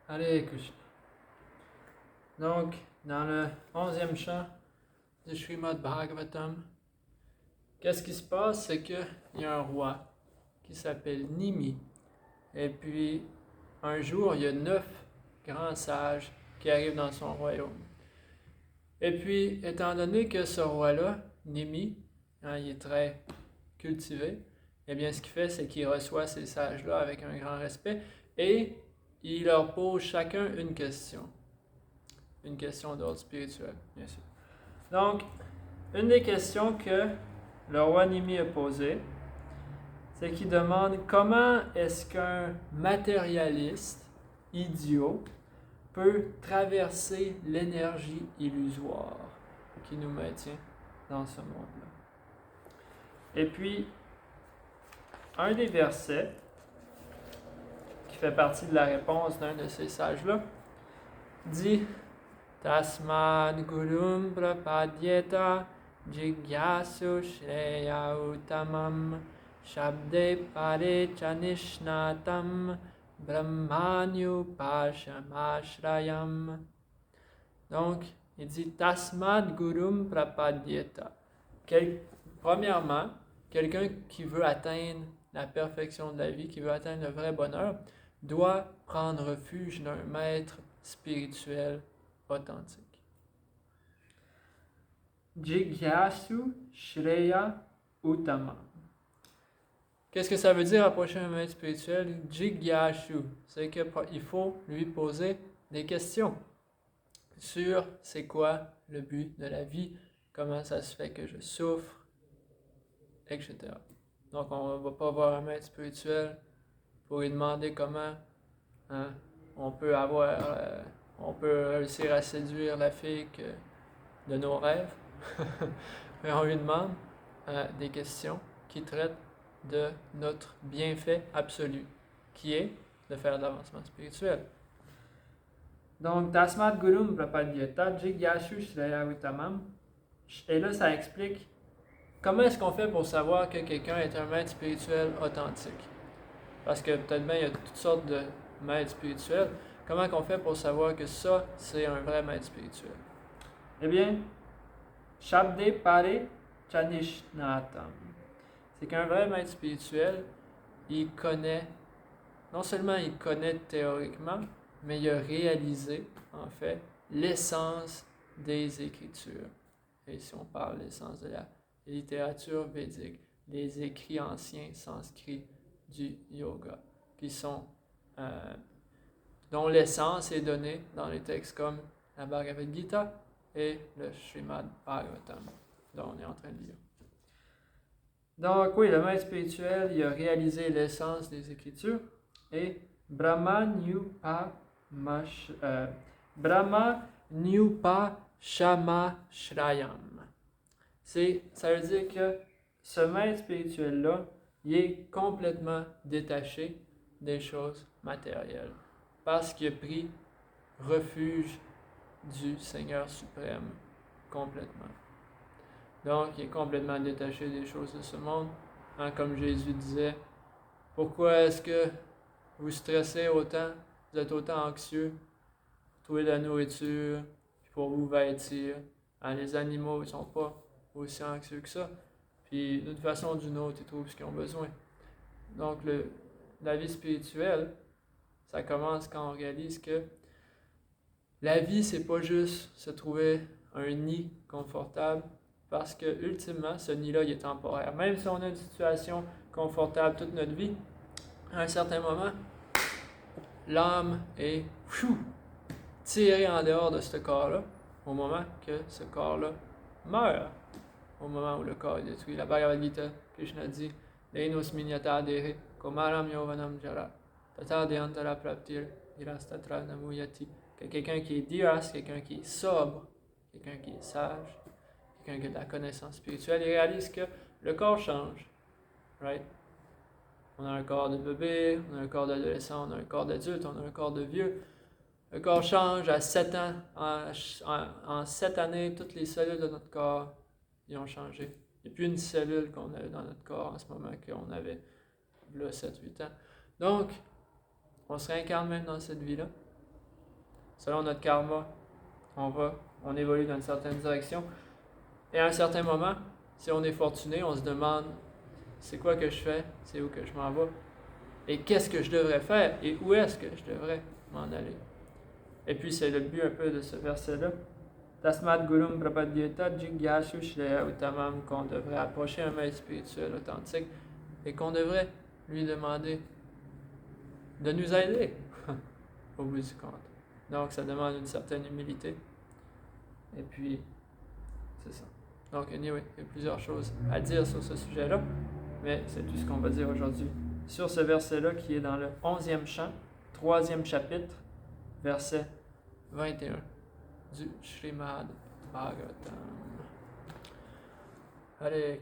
Hare Krishna. Donc, dans le 11e chant du Srimad Bhagavatam, qu'est-ce qui se passe? C'est qu'il y a un roi qui s'appelle Nimi. Et puis, un jour, il y a 9 grands sages qui arrivent dans son royaume. Et puis, étant donné que ce roi-là, Nimi, il est très cultivé, eh bien, ce qu'il fait, c'est qu'il reçoit ces sages-là avec un grand respect et il leur pose chacun une question. Une question d'ordre spirituel, bien sûr. Donc, une des questions que le roi Nimi a posées, c'est qu'il demande comment est-ce qu'un matérialiste idiot peut traverser l'énergie illusoire qui nous maintient dans ce monde-là. Et puis, un des versets qui fait partie de la réponse d'un de ces sages-là dit Tasmad gurum prapadyeta jigyasu shreya uttamam shabde pare chanishnatam brahmanyupashamashrayam. Donc, il dit Tasmad gurum prapadyeta. Premièrement, quelqu'un qui veut atteindre la perfection de la vie, qui veut atteindre le vrai bonheur, doit prendre refuge d'un maître spirituel authentique. Jigyasu Shreya Uttamam. Qu'est-ce que ça veut dire approcher un maître spirituel? Jigyasu, c'est qu'il faut lui poser des questions sur c'est quoi le but de la vie, comment ça se fait que je souffre, etc. Donc on ne va pas voir un maître spirituel pour lui demander comment on peut réussir à séduire la fille de nos rêves. Mais on lui demande des questions qui traitent de notre bienfait absolu, qui est de faire de l'avancement spirituel. Donc, Tasmat Gurum Prapadyeta Jigyasu Shreya Uttamam. Et là, ça explique comment est-ce qu'on fait pour savoir que quelqu'un est un maître spirituel authentique. Parce que peut-être bien, il y a toutes sortes de maîtres spirituels. Comment qu'on fait pour savoir que ça, c'est un vrai maître spirituel? Eh bien, Shabde Pare Chanishnatam. C'est qu'un vrai maître spirituel, il connaît, non seulement il connaît théoriquement, mais il a réalisé, en fait, l'essence des Écritures. Et ici, on parle de l'essence de la littérature védique, des écrits anciens sanscrits du yoga, qui sont, dont l'essence est donnée dans les textes comme la Bhagavad Gita et le Srimad Bhagavatam, dont on est en train de lire. Donc oui, le maître spirituel, il a réalisé l'essence des Écritures et Brahma Nyupa Shama Shrayam. Ça veut dire que ce maître spirituel-là, il est complètement détaché des choses matérielles parce qu'il a pris refuge du Seigneur suprême complètement. Donc, il est complètement détaché des choses de ce monde. Comme Jésus disait, pourquoi est-ce que vous stressez autant, vous êtes autant anxieux pour trouver de la nourriture, puis pour vous vêtir? Les animaux ne sont pas aussi anxieux que ça. Puis, d'une façon ou d'une autre, ils trouvent ce qu'ils ont besoin. Donc, la vie spirituelle, ça commence quand on réalise que la vie, c'est pas juste se trouver un nid confortable, parce que, ultimement, ce nid-là, il est temporaire. Même si on a une situation confortable toute notre vie, à un certain moment, l'âme est tirée en dehors de ce corps-là, au moment que ce corps-là meurt, au moment où le corps est détruit. La Bhagavad Gita, Krishna dit, Deinos minyata dehe, komaram yovanam jara, tata deantara praptir, irastatra namuyati. Que quelqu'un qui est dhiras, quelqu'un qui est sobre, quelqu'un qui est sage, quelqu'un qui a de la connaissance spirituelle, il réalise que le corps change. Right? On a un corps de bébé, on a un corps d'adolescent, on a un corps d'adulte, on a un corps de vieux. Le corps change à 7 ans. En 7 années, toutes les cellules de notre corps ils ont changé. Il n'y a plus une cellule qu'on a dans notre corps en ce moment qu'on avait là 7-8 ans. Donc, on se réincarne même dans cette vie-là. selon notre karma, on évolue dans une certaine direction. Et à un certain moment, si on est fortuné, on se demande c'est quoi que je fais, c'est où que je m'en vais, et qu'est-ce que je devrais faire, et où est-ce que je devrais m'en aller. Et puis c'est le but un peu de ce verset-là. Tasmat Gurum Prapadyeta Jigyashu Shreya Uttamam, qu'on devrait approcher un maître spirituel authentique et qu'on devrait lui demander de nous aider au bout du compte. Donc ça demande une certaine humilité. Et puis, c'est ça. Donc, anyway, il y a plusieurs choses à dire sur ce sujet-là, mais c'est tout ce qu'on va dire aujourd'hui sur ce verset-là qui est dans le 11e chant, 3e chapitre, verset 21 du Srimad Bhagavatam. Hare